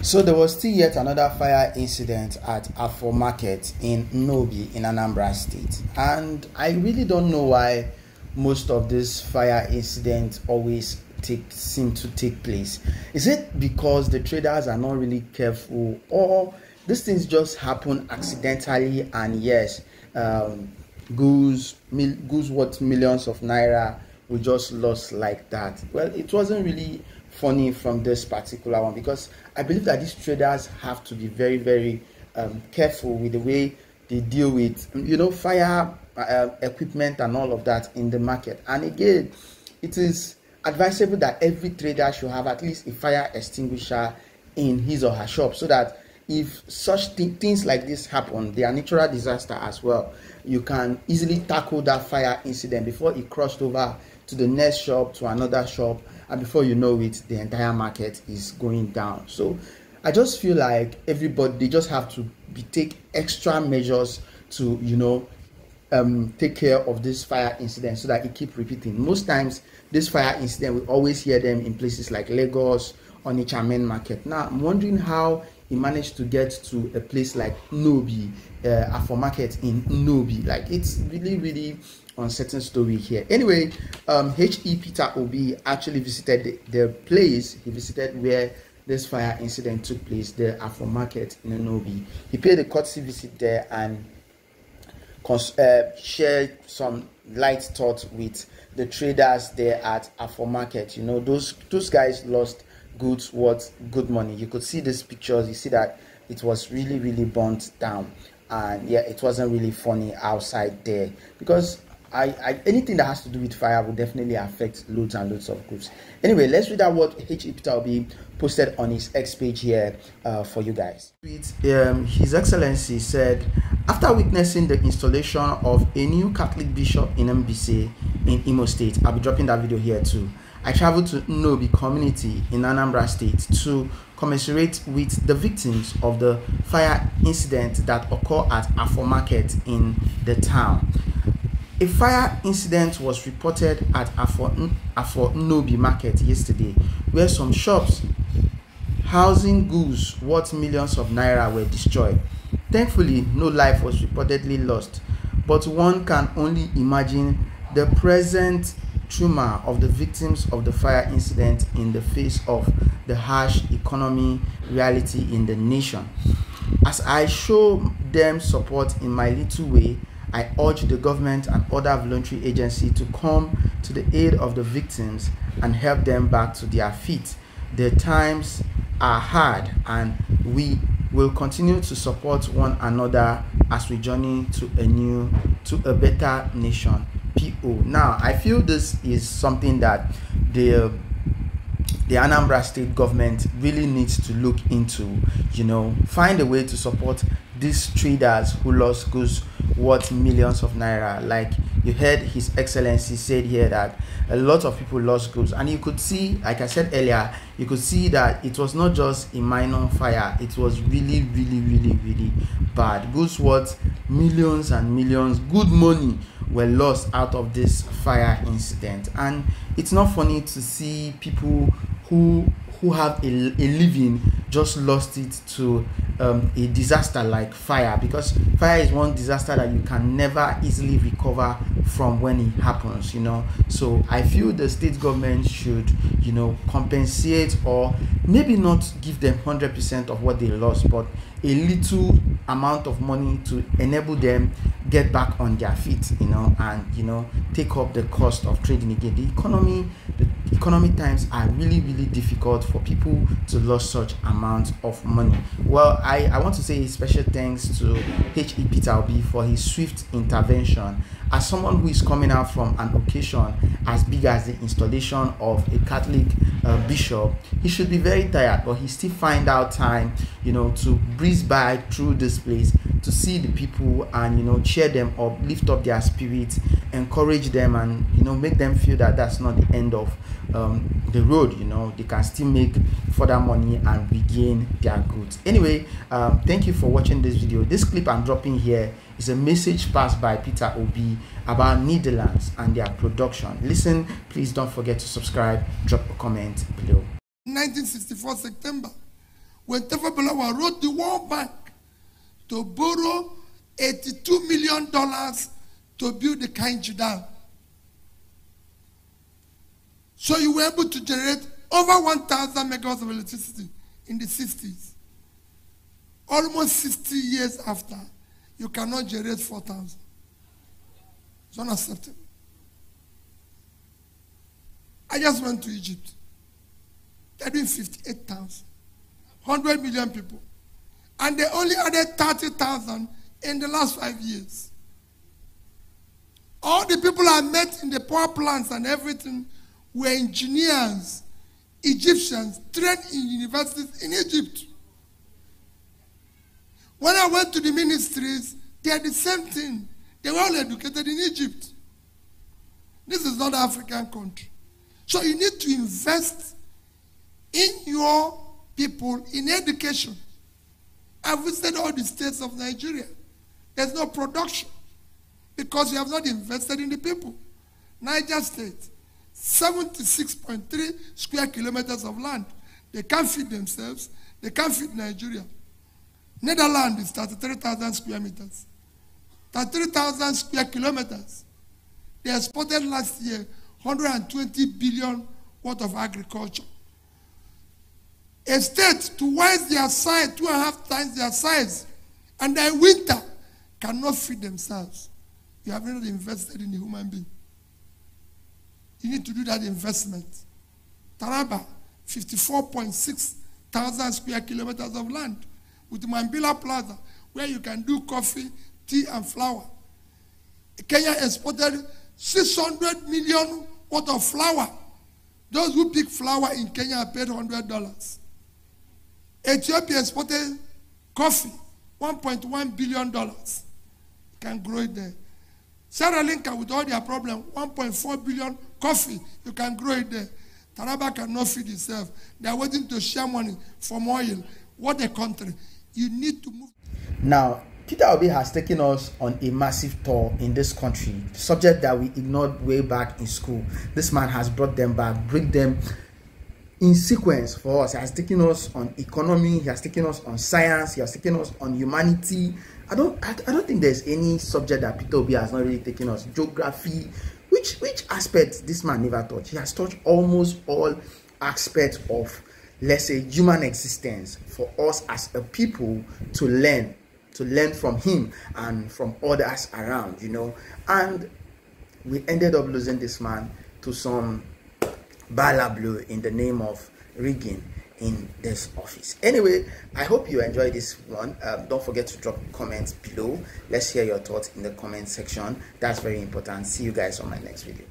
So there was still yet another fire incident at Afor market in Nnobi in Anambra State, and I really don't know why most of these fire incidents always seem to take place. Is it because the traders are not really careful, or these things just happen accidentally? And yes, goods worth millions of naira we just lost like that. Well, it wasn't really funny from this particular one, because I believe that these traders have to be very, very careful with the way they deal with, fire equipment and all of that in the market. And again, it is advisable that every trader should have at least a fire extinguisher in his or her shop, so that if such things like this happen, they are natural disaster as well, you can easily tackle that fire incident before it crossed over to the next shop, to another shop, and before you know it, the entire market is going down. So I just feel like everybody, they just have to take extra measures to take care of this fire incident, so that it keep repeating. Most times this fire incident, we always hear them in places like Lagos, Onyema main market. Now I'm wondering how he managed to get to a place like Nnobi, Afor market in Nnobi. Like, it's really, really uncertain story here. Anyway, Peter Obi actually visited the place. He visited where this fire incident took place, the Afor market in Nnobi. He paid a courtesy visit there and shared some light thoughts with the traders there at Afor market. Those guys lost goods worth good money. You could see these pictures. You see that it was really, really burnt down, and yeah, it wasn't really funny outside there, because anything that has to do with fire will definitely affect loads and loads of groups. Anyway, let's read out what Peter Obi posted on his X page here for you guys. His Excellency said, after witnessing the installation of a new Catholic bishop in Mbise in Imo State, I'll be dropping that video here too, I traveled to Nnobi community in Anambra State to commiserate with the victims of the fire incident that occurred at Afor market in the town. A fire incident was reported at Afor Nnobi market yesterday, where some shops housing goods worth millions of naira were destroyed. Thankfully, no life was reportedly lost, but one can only imagine the present trauma of the victims of the fire incident in the face of the harsh economy reality in the nation. As I show them support in my little way, I urge the government and other voluntary agencies to come to the aid of the victims and help them back to their feet. The times are hard, and we will continue to support one another as we journey to a better nation. PO. Now, I feel this is something that the Anambra State government really needs to look into, find a way to support these traders who lost goods worth millions of naira. Like you heard His Excellency said here that a lot of people lost goods, and you could see, like I said earlier, you could see that it was not just a minor fire, it was really, really, really, really bad. Goods worth millions and millions, good money were lost out of this fire incident. And it's not funny to see people who have a living just lost it to a disaster like fire, because fire is one disaster that you can never easily recover from when it happens. So I feel the state government should compensate, or maybe not give them 100% of what they lost, but a little amount of money to enable them get back on their feet, and take up the cost of trading again. The economy times are really, really difficult for people to lose such amount of money. Well, I want to say special thanks to Peter Obi for his swift intervention. As someone who is coming out from an occasion as big as the installation of a Catholic bishop, he should be very tired, but he still find out time, to breeze by through this place, to see the people and cheer them up, lift up their spirits, encourage them, and make them feel that that's not the end of the road. They can still make further money and regain their goods. Anyway, thank you for watching this video. This clip I'm dropping here is a message passed by Peter Obi about Netherlands and their production. Listen, please don't forget to subscribe, drop a comment below. 1964 September, when Tafa Balewa wrote the World Bank to borrow $82 million to build the Kainji Dam. So you were able to generate over 1,000 megawatts of electricity in the 60s. Almost 60 years after, you cannot generate 4,000. It's unacceptable. I just went to Egypt. They're doing 58,000. 100 million people. And they only added 30,000 in the last 5 years. All the people I met in the power plants and everything were engineers, Egyptians, trained in universities in Egypt. When I went to the ministries, they are the same thing. They were all educated in Egypt. This is not an African country. So you need to invest in your people in education. I visited all the states of Nigeria. There's no production because you have not invested in the people. Niger State, 76.3 square kilometers of land. They can't feed themselves. They can't feed Nigeria. Netherlands is 33,000 square meters. 33,000 square kilometers. They exported last year 120 billion worth of agriculture. A state twice their size, 2.5 times their size, and their winter cannot feed themselves. You have not invested in a human being. You need to do that investment. Taraba, 54.6 thousand square kilometers of land with Mambila Plaza, where you can do coffee, tea, and flour. Kenya exported 600 million worth of flour. Those who pick flour in Kenya are paid $100. Ethiopia exported coffee, $1.1 billion. You can grow it there. Sierra Leone, with all their problems, 1.4 billion coffee, you can grow it there. Taraba cannot feed itself. They are waiting to share money from oil. What a country. You need to move. Now, Peter Obi has taken us on a massive tour in this country, subject that we ignored way back in school. This man has brought them back, bring them in sequence for us. He has taken us on economy, he has taken us on science, he has taken us on humanity. I don't think there's any subject that Peter Obi has not really taken us. Geography, which aspect this man never touched. He has touched almost all aspects of, let's say, human existence for us as a people to learn from him and from others around, you know. And we ended up losing this man to some balablu in the name of rigging in this office. Anyway, I hope you enjoyed this one. Don't forget to drop comments below. Let's hear your thoughts in the comment section. That's very important. See you guys on my next video.